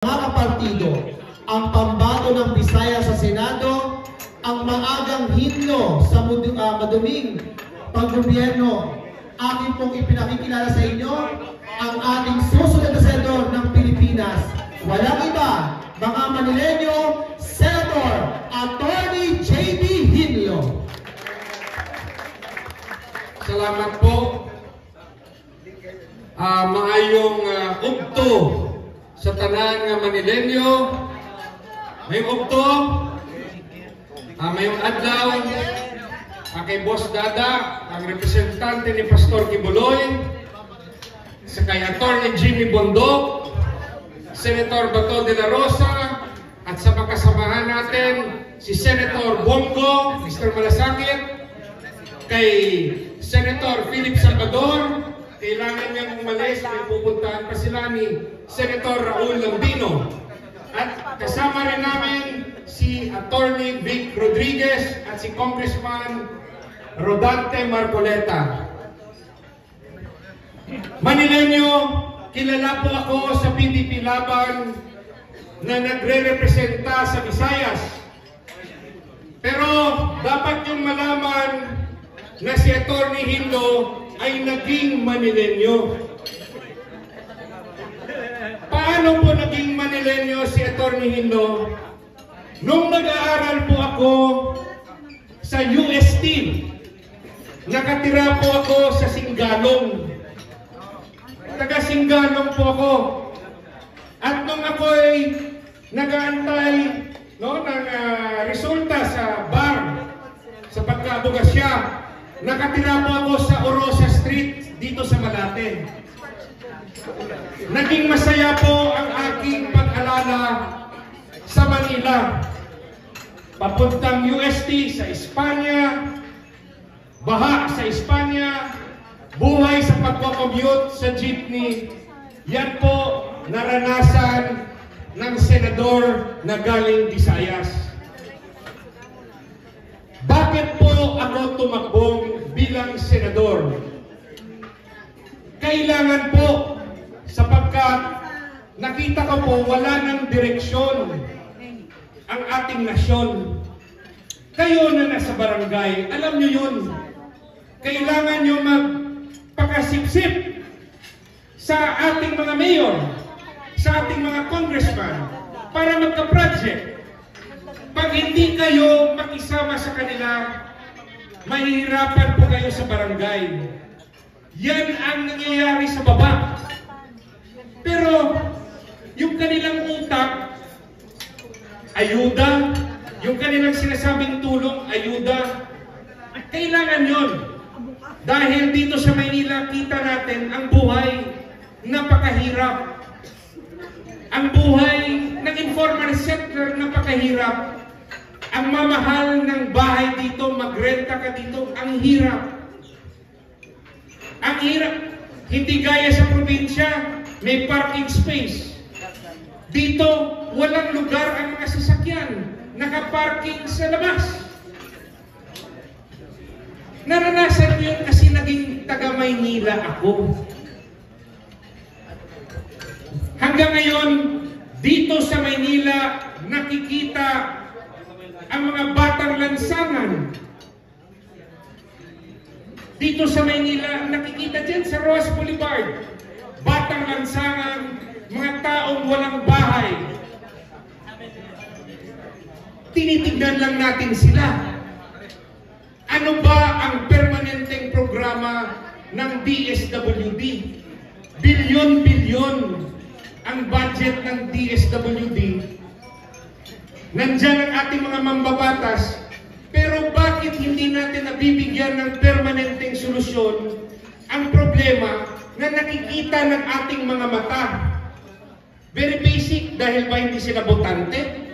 Mga kapartido, ang pambato ng Bisaya sa Senado, ang maagang himno sa maduming paggobyerno. Akin pong ipinakikilala sa inyo ang ating susunod na senador ng Pilipinas. Walang iba, mga Manileño, Senator Attorney J.B. Hinlo. Salamat po. Maayong ugto sa tanan nga Manileño. May ugto. Mayong adlaw. Kay Boss Dada, ang representante ni Pastor Kibuloy, sa kay Attorney Jimmy Bondok, Senator Bato de la Rosa, at sa makasamahan natin si Senator Bongo, Mr. Malasakit, kay Senator Philip Salvador, kailangan niyang umalis, may pupuntahan pa sila ni Senator Raul Lambino. At kasama rin namin si Attorney Vic Rodriguez at si Congressman Rodante Marcoleta. Manileño, kilala po ako sa PDP Laban na nagre-representa sa Visayas. Pero dapat yung malaman na si Attorney Hinlo ay naging Manileño. Paano po naging Manileño si Attorney Hinlo? Nung nag-aaral po ako sa UST, nakatira po ako sa Singalong. Taga Singalong po ako. At nung ako ay nag-aantay ng resulta sa bar, sa pagkaabogasya, nakatira po ako sa Orosa Street dito sa Malate. Naging masaya po ang aking pag-alala sa Manila. Papuntang UST sa Espanya, baha sa Espanya, buhay sa pagko-commute sa jeepney. Yan po naranasan ng senador na galing Visayas. Bakit po ako tumakbong bilang senador? Kailangan po, sapagkat nakita ko po wala ng direksyon ang ating nasyon. Kayo na nasa barangay, alam nyo yun. Kailangan nyo magpakasipsip sa ating mga mayor, sa ating mga congressman, para magka-project. Pag hindi kayo makisama sa kanila, mahihirapan po kayo sa barangay. Yan ang nangyayari sa baba. Pero yung kanilang utak, ayuda, yung kanilang sinasabing tulong, ayuda, kailangan yun. Dahil dito sa Maynila, kita natin ang buhay napakahirap. Ang buhay ng informal sector napakahirap. Ang mamahal ng bahay dito, magrenta ka dito, ang hirap. Ang hirap. Hindi gaya sa probinsya, may parking space. Dito, walang lugar ang mga sasakyan. Nakaparking sa labas. Naranasan ko yun kasi naging taga Maynila ako. Hanggang ngayon, dito sa Maynila, nakikita ang mga batang lansangan. Dito sa Maynila, nakikita dyan sa Roas Boulevard, batang lansangan, mga taong walang bahay. Tinitignan lang natin sila. Ano ba ang permanenteng programa ng DSWD? Bilyon-bilyon ang budget ng DSWD. Nandyan ang ating mga mambabatas, pero bakit hindi natin nabibigyan ng permanenteng solusyon ang problema na nakikita ng ating mga mata? Very basic, dahil ba hindi sila botante?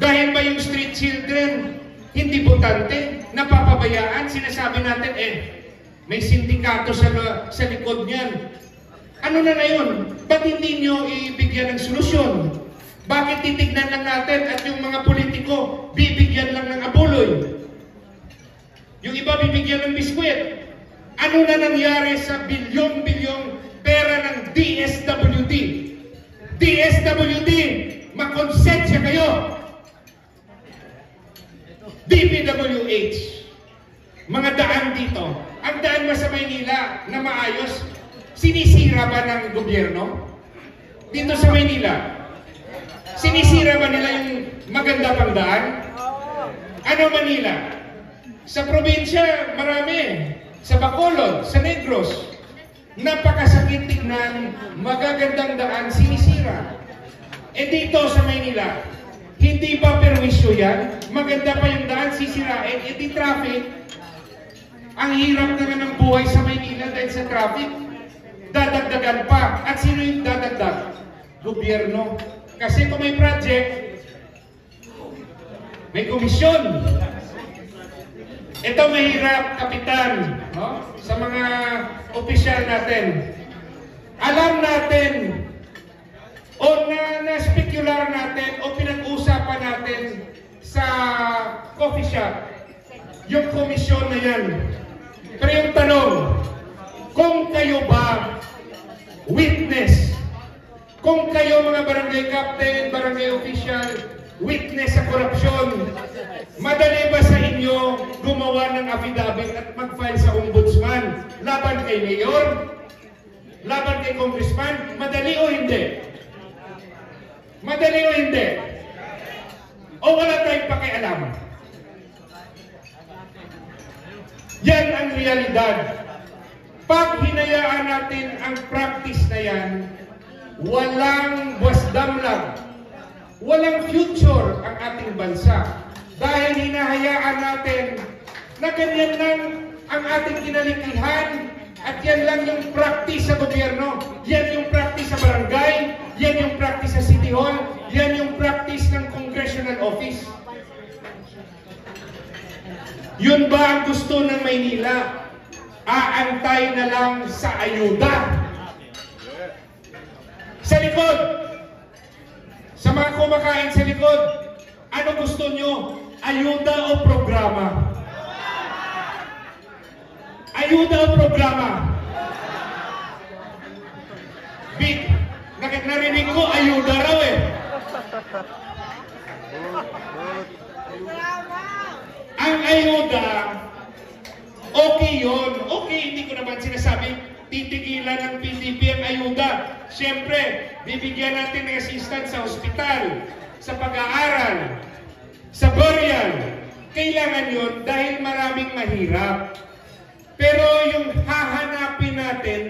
Dahil ba yung street children hindi botante? Napapabayaan? Sinasabi natin, may sindikato sa likod niyan. Ano na yun? Ba't hindi nyo ibigyan ng solusyon? Bakit titignan lang natin at yung mga politiko bibigyan lang ng abuloy? Yung iba bibigyan ng biskwit. Ano na nangyari sa bilyon-bilyong pera ng DSWD? DSWD, makonsensya kayo. DPWH, mga daan dito. Ang daan ba sa Maynila na maayos, sinisira ba ng gobyerno? Dito sa Maynila, sinisira ba nila yung maganda pang daan? Ano Manila? Sa probinsya, marami. Sa Bacolod, sa Negros, napakasakit tignan, magagandang daan, sinisira. Eh dito sa Maynila, hindi ba perwisyo yan? Maganda pa yung daan, sisirain. Eh di traffic. Ang hirap na ng buhay sa Maynila dahil sa traffic. Dadagdagan pa. At sino yung dadagdag? Gobyerno. Kasi kung may project, may komisyon. Ito mahirap, kapitan, no? Sa mga opisyal natin. Alam natin, o na-spekular natin, o pinag-usapan natin sa coffee shop, yung komisyon na yan. Pero yung tanong, kung kayo ba witness, kung kayo mga barangay captain, barangay official, witness sa korupsyon, madali ba sa inyo gumawa ng affidavit at mag-file sa ombudsman laban kay mayor, laban kay congressman? Madali o hindi? Madali o hindi? O wala tayong pakialam? Yan ang realidad. Pag hinayaan natin ang practice na yan, walang wasdamlag, walang future ang ating bansa. Dahil hinahayaan natin na ganyan lang ang ating kinalikihan at yan lang yung practice sa gobyerno, yan yung practice sa barangay, yan yung practice sa City Hall, yan yung practice ng Congressional Office. Yun ba ang gusto ng Maynila? Aantay na lang sa ayuda. Sa likod, sa mga kumakain sa likod, ano gusto nyo? Ayuda o programa? Ayuda o programa? Big, narinig ko, ayuda raw eh. Ang ayuda, okay yun. Okay, hindi ko naman sinasabi, titigilan ng PDP ang ayuda. Siyempre, bibigyan natin ng assistance sa ospital, sa pag-aaral, sa burial. Kailangan yun dahil maraming mahirap. Pero yung hahanapin natin,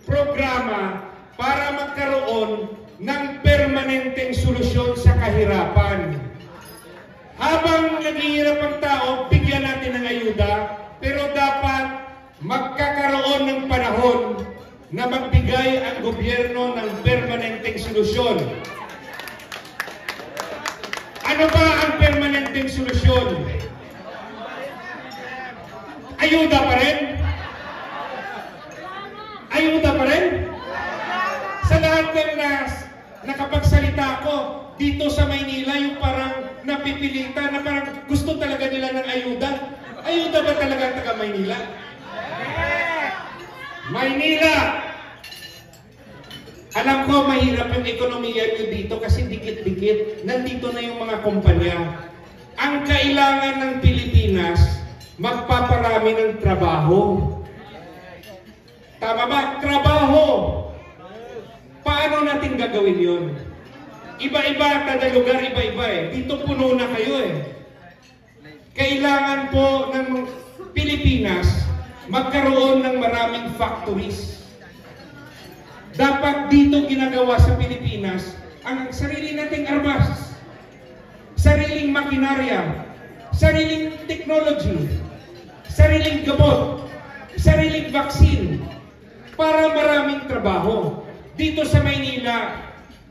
programa para magkaroon ng permanenteng solusyon sa kahirapan. Habang naghihirap ang tao, bigyan natin ng ayuda, pero dapat magkakaroon ng panahon na magbigay ang gobyerno ng permanenteng solusyon. Ano ba ang permanenteng solusyon? Ayuda pa rin? Ayuda pa rin? Sa lahat ng nakapagsalita ko, dito sa Maynila, yung parang napipilitan, na parang gusto talaga nila ng ayuda. Ayuda ba talaga ang taga Maynila? Maynila! Alam ko, mahirap yung ekonomiya nyo dito kasi dikit-dikit. Nandito na yung mga kumpanya. Ang kailangan ng Pilipinas, magpaparami ng trabaho. Tama ba? Trabaho! Paano natin gagawin yun? Iba-iba, kada lugar, iba-iba eh. Dito puno na kayo eh. Kailangan po ng Pilipinas magkaroon ng maraming factories. Dapat dito ginagawa sa Pilipinas ang sarili nating armas, sariling makinarya, sariling technology, sariling gamot, sariling vaccine, para maraming trabaho. Dito sa Maynila,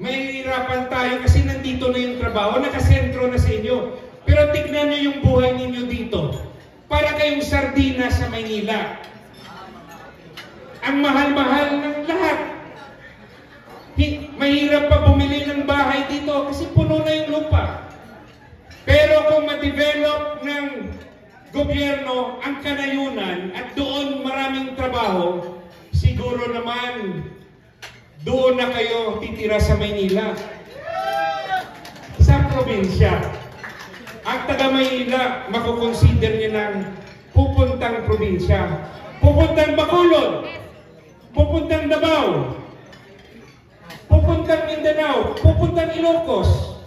mahihirapan tayo kasi nandito na yung trabaho, nakasentro na sa inyo. Pero tignan nyo yung buhay ninyo dito. Para kayong sardina sa Maynila. Ang mahal-mahal ng lahat. Mahirap pa bumili ng bahay dito kasi puno na yung lupa. Pero kung ma-develop ng gobyerno ang kanayunan at doon maraming trabaho, siguro naman doon na kayo titira sa Maynila. Sa probinsya. Ang taga Maynila, makukonsider niya ng pupuntang probinsya. Pupuntang Bacolod, pupuntang Davao, pupuntang Mindanao, pupuntang Ilocos.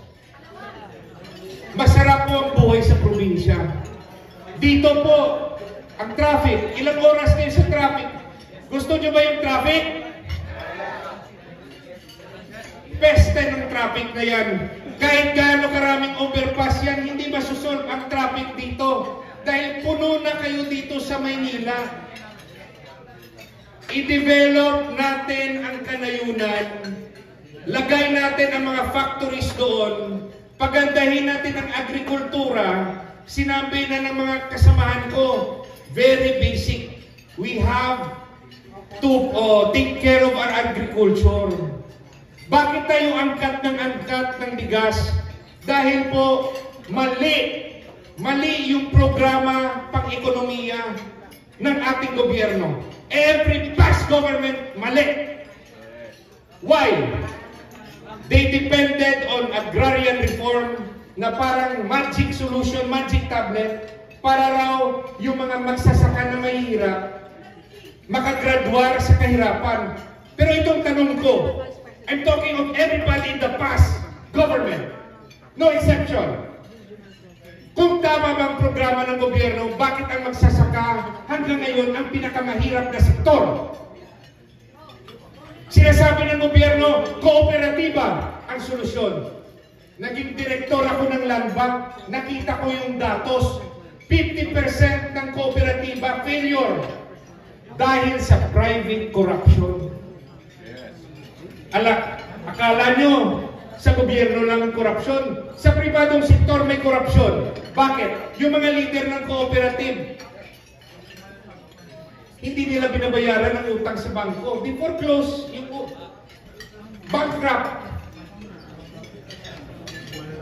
Masarap po ang buhay sa probinsya. Dito po, ang traffic. Ilang oras kayo sa traffic? Gusto nyo ba yung traffic? Peste ng traffic na yan. Kahit gaano karaming overpass yan, hindi masusolve ang traffic dito. Dahil puno na kayo dito sa Maynila. I-develop natin ang kanayunan. Lagay natin ang mga factories doon. Pagandahin natin ang agrikultura. Sinabi na ng mga kasamahan ko, very basic. We have to take care of our agriculture. Bakit tayo angkat ng bigas? Dahil po mali yung programa pang-ekonomiya ng ating gobyerno. Every past government mali. Why? They depended on agrarian reform na parang magic solution, magic tablet para raw yung mga magsasaka na mahihirap makagraduar sa kahirapan. Pero itong tanong ko, I'm talking of everybody in the past government. No exception. Kung tama bang programa ng gobyerno, bakit ang magsasaka hanggang ngayon ang pinakamahirap na sektor? Sinasabi ng gobyerno, kooperatiba ang solusyon. Naging direktor ako ng Land Bank, nakita ko yung datos. 50% ng kooperatiba failure dahil sa private corruption. Akala nyo, sa gobyerno lang ang korupsyon. Sa pribadong sektor may korupsyon. Bakit? Yung mga leader ng cooperative, hindi nila binabayaran ang utang sa bangko. Before close, yung bankrupt.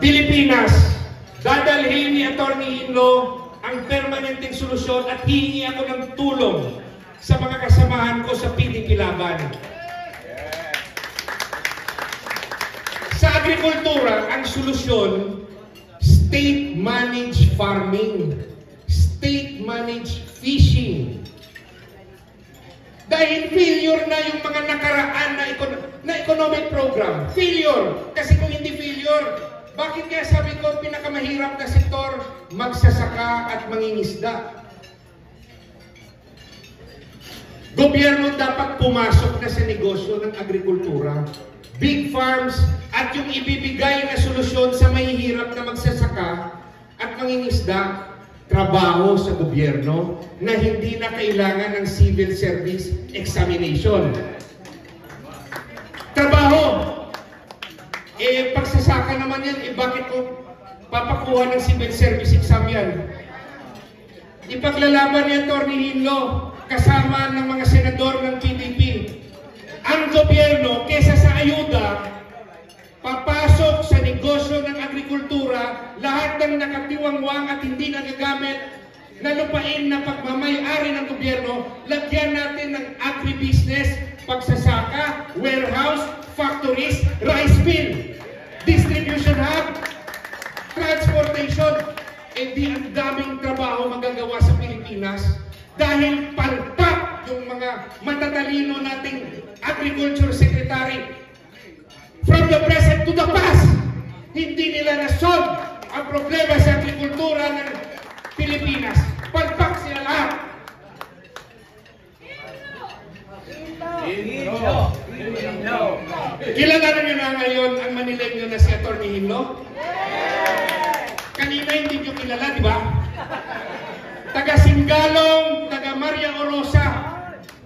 Pilipinas, dadalhin ni Atty. Hinlo ang permanenteng solusyon at hihingi ako ng tulong sa mga kasamahan ko sa PDP Laban. Sa agrikultura, ang solusyon, state-managed farming, state-managed fishing. Dahil failure na yung mga nakaraan na economic program. Failure. Kasi kung hindi failure, bakit kaya sabi ko, pinakamahirap na sektor, magsasaka at mangingisda. Gobyerno dapat pumasok na sa negosyo ng agrikultura. Big farms at yung ibibigay na solusyon sa mahihirap na magsasaka at mangingisda, trabaho sa gobyerno na hindi na kailangan ng civil service examination. Trabaho! Pagsasaka naman yan, bakit ko papakuha ng civil service exam yan? Ipaglalaban ni Atty. Hinlo kasama ng mga senador ng PDP. Ang gobyerno, kesa sa ayuda, papasok sa negosyo ng agrikultura, lahat ng nakatiwangwang at hindi nagagamit na lupain na pagmamay-ari ng gobyerno, lagyan natin ng agribusiness, pagsasaka, warehouse, factories, rice mill, distribution hub, transportation. Di ang daming trabaho magagawa sa Pilipinas dahil palpak yung mga matatalino nating agriculture secretary. From the present to the past, hindi nila na-solve ang problema sa agrikultura ng Pilipinas. Palpak sila lahat. Kilalanan nyo na ngayon ang Manileño na si Atty. Hinlo? Kanina hindi nyo kilala, di ba? Taga Singalong, taga Maria Orosa,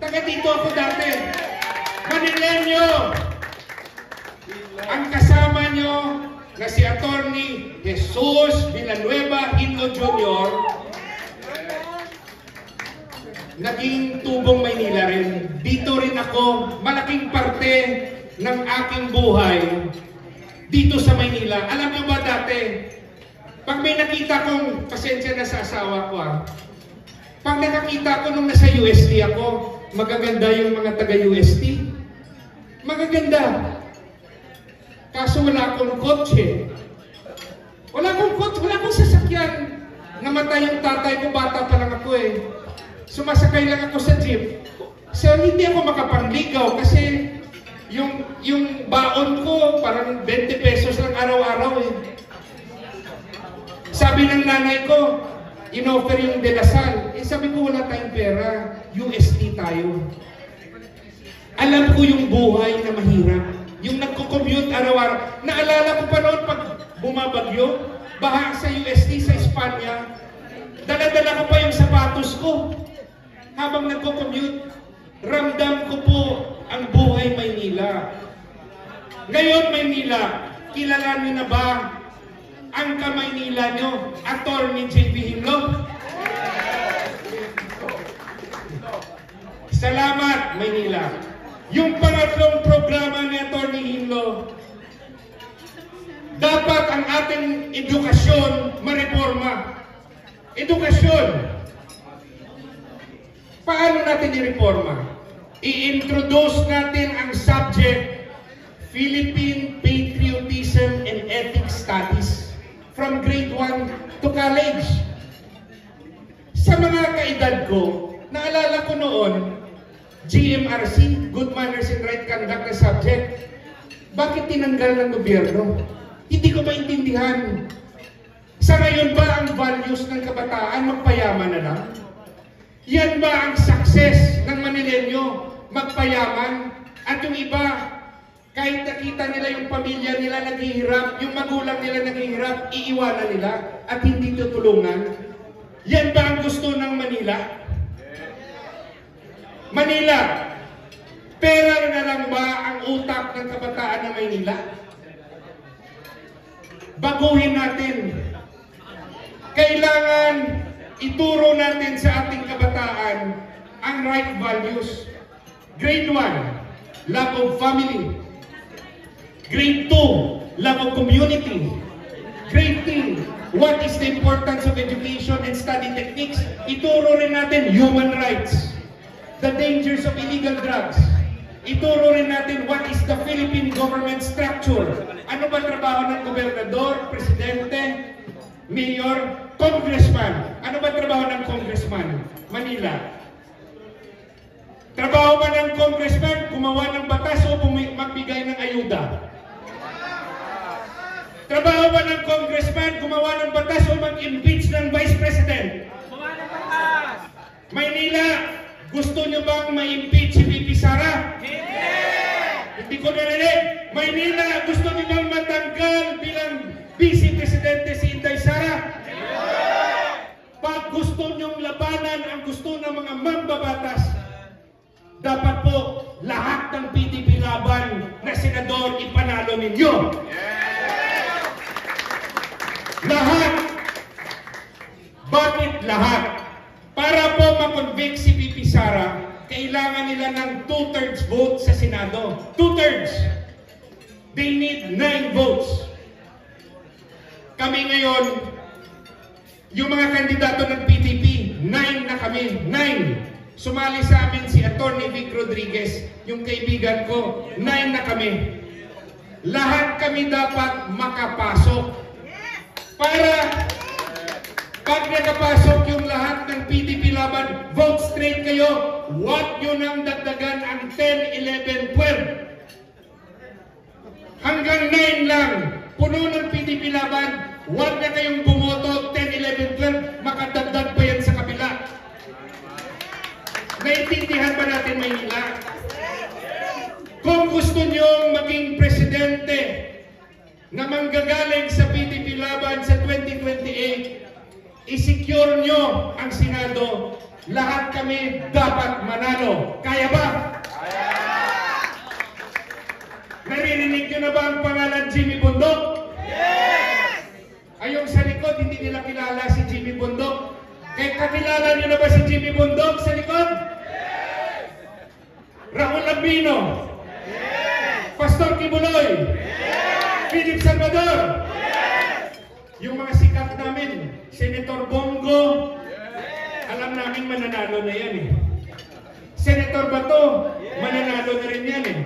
taga dito ako dati. Manileño! Ang kasama nyo na si Atty. Jesus Villanueva Hinlo Jr. naging tubong Maynila rin. Dito rin ako, malaking parte ng aking buhay dito sa Maynila. Alam nyo ba dati, pag may nakita kong, pasensya na sa asawa ko pag nakakita ko nung nasa UST ako, magaganda yung mga taga-UST. Magaganda. Kaso wala akong kotse. Wala akong sasakyan. Namatay yung tatay ko, bata pa lang ako eh. Sumasakay lang ako sa jeep. So hindi ako makapangligaw kasi yung baon ko parang 20 pesos lang araw-araw eh. Sabi ng nanay ko, in-offer yung delasal. Eh sabi ko wala tayong pera, USD tayo. Alam ko yung buhay na mahirap. Yung nagko-commute araw-araw. Naalala ko pa noon pag bumabagyo, baha sa USD sa Espanya, dala-dala ko pa yung sapatos ko. Habang nagko-commute, ramdam ko po ang buhay Maynila. Ngayon Maynila, kilala niyo na ba ang ka-Maynila nyo, Atty. JB Hinlo? Salamat Maynila. Yung pangatlong programa ni Atty. Hinlo, dapat ang ating edukasyon mareforma. Edukasyon. Paano natin i-reforma? I-introduce natin ang subject Philippine Patriotism and Ethics Studies from grade 1 to college. Sa mga kaedad ko, naalala ko noon, GMRC, Good Manners and Right Conduct na subject. Bakit tinanggal ng gobyerno? Hindi ko maintindihan. Sa ngayon ba ang values ng kabataan magpayaman na lang? Yan ba ang success ng Manilenyo? Magpayaman? At yung iba, kahit nakita nila yung pamilya nila naghihirap, yung magulang nila naghihirap, iiwanan nila at hindi tutulungan? Yan ba ang gusto ng Manila? Manila, pera na lang ba ang utak ng kabataan ng Maynila? Baguhin natin. Kailangan ituro natin sa ating kabataan ang right values. Grade 1, love of family. Grade 2, love of community. Grade 3, what is the importance of education and study techniques? Ituro rin natin human rights. The dangers of illegal drugs. Ituro rin natin what is the Philippine government structure. Ano ba trabaho ng gobernador, presidente, mayor, congressman? Ano ba trabaho ng congressman? Manila. Trabaho ba ng congressman gumawa ng batas o magbigay ng ayuda? Trabaho ba ng congressman gumawa ng batas o mag-impeach ng vice president? Maynila, gusto nyo bang ma-impeach si VP Sara? Hindi ko narinig. Maynila, gusto nyo bang matanggal bilang vice presidente si Inday Sara? Pag gusto nyong labanan ang gusto ng mga mambabatas, dapat po lahat ng PDP laban na senador ipanalo ninyo. Lahat. Bakit lahat? Para po ma-convict si VP Sara, kailangan nila ng 2/3 vote sa Senado. 2/3. They need 9 votes. Kami ngayon, yung mga kandidato ng PDP, 9 na kami. 9. Sumali sa amin si Atty. Vic Rodriguez, yung kaibigan ko. 9 na kami. Lahat kami dapat makapasok. Para pag nakapasok yung lahat ng PDP laban, vote straight kayo. Huwag nyo nang dagdagan ang 10, 11, 12. Hanggang 9 lang. Puno ng PDP laban. Huwag na kayong bumoto 10, 11, 12. Makadagdag pa yan sa kabila. Naintindihan ba natin Maynila? Kung gusto nyo maging presidente na manggagaling sa PDP laban sa 2028, i-secure nyo ang Senado. Lahat kami dapat manalo. Kaya ba? Kaya! Naririnig nyo na ba ang pangalan Jimmy Bundok? Yes! Ayong sa likod, hindi nila kilala si Jimmy Bundok. Kaya kakilala nyo na ba si Jimmy Bundok sa likod? Yes! Raul Albino? Yes! Pastor Kibuloy? Yes! Philip Salvador? Yes! Yung mga sikat namin, Senator Bongo, alam namin mananalo na yan eh. Senator Bato, mananalo na rin yan eh.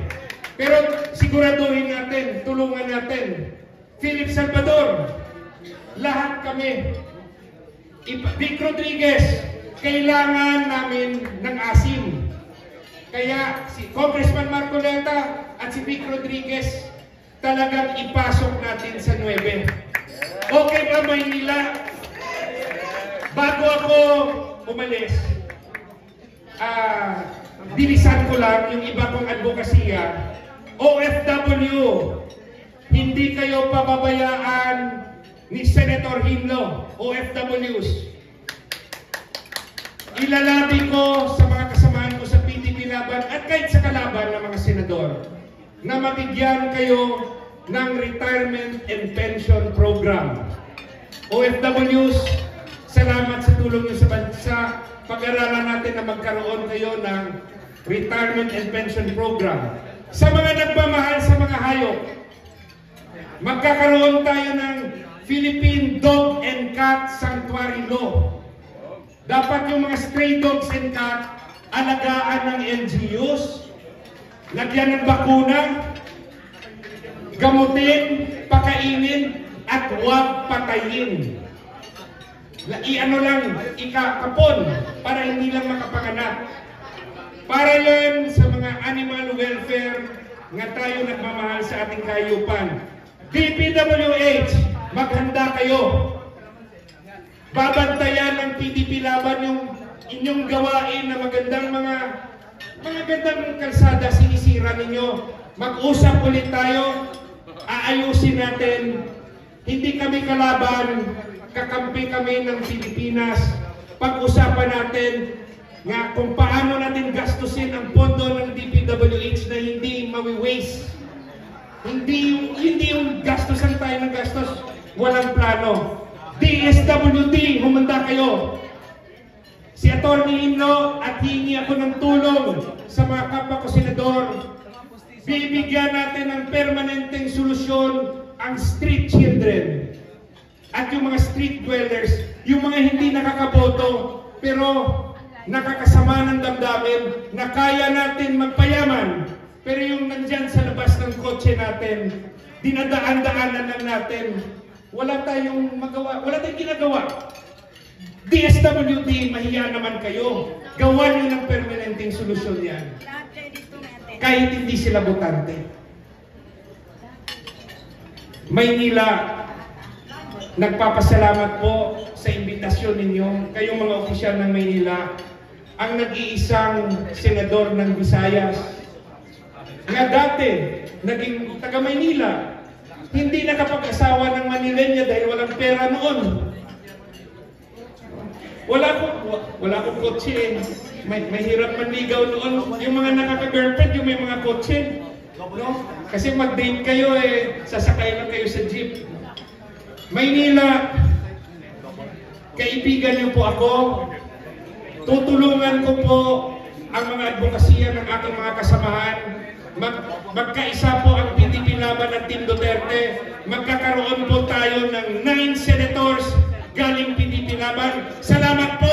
Pero siguraduhin natin, tulungan natin. Philip Salvador, lahat kami. Vic Rodriguez, kailangan namin ng asim. Kaya si Congressman Marcoleta at si Vic Rodriguez, talagang ipasok natin sa 9. Okay ba, Maynila? Bago ako umalis, bilisan ko lang yung iba kong advokasya. OFW, hindi kayo pababayaan ni Senator Hinlo, OFWs. Ilalabi ko sa mga kasamahan ko sa PDP Laban at kahit sa kalaban ng mga senador na mabigyan kayo ng retirement and pension program. OFWs, salamat sa tulong niyo sa bansa. Pag-aralan natin na magkaroon kayo ng retirement and pension program. Sa mga nagmamahal sa mga hayop, magkakaroon tayo ng Philippine Dog and Cat Sanctuary Law. Dapat yung mga stray dogs and cat alagaan ng LGUs, lagyan ng bakuna, gamutin, pakainin, at huwag patayin. Iano lang, ikakapon para hindi lang makapanganak. Para yan sa mga animal welfare nga tayo nagmamahal sa ating kahayupan. DPWH, maghanda kayo. Babantayan ng PDP Laban yung inyong gawain na magandang magandang kalsada sinisira ninyo. Mag-usap ulit tayo, aayusin natin. Hindi kami kalaban, kakampi kami ng Pilipinas. Pag-usapan natin nga kung paano natin gastusin ang pondo ng DPWH na hindi mawi-waste. Hindi yung gastusan tayo ng gastos, walang plano. DSWD, humanda kayo. Si Atty. Hinlo at hingi ako ng tulong sa mga kapwa ko senador. Bibigyan natin ng permanenteng solusyon ang street children at yung mga street dwellers, yung mga hindi nakakaboto pero nakakasama ng damdamin na kaya natin magpayaman pero yung nandyan sa labas ng kotse natin, dinadaan-daanan lang natin. Wala tayong magawa, wala tayong ginagawa. DSWD, mahiya naman kayo. Gawan nyo ng permanenteng solusyon yan. Kahit hindi sila botante. Maynila, nagpapasalamat po sa imbitasyon ninyo, kayong mga opisyal ng Maynila, ang nag-iisang senador ng Visayas. Nga dati, naging taga Maynila, hindi nakapag-asawa ng Manilenya dahil walang pera noon. Wala akong kotse. May hirap manligaw noon. Yung mga nakaka-girlfriend, yung may mga kotse. No? Kasi mag-date kayo sasakay lang kayo sa jeep. Maynila, kaibigan niyo po ako. Tutulungan ko po ang mga advokasya ng aking mga kasamahan. Magkaisa po ang PDP Laban at Team Duterte. Magkakaroon po tayo ng 9 senators galing PDP Laban. Salamat po!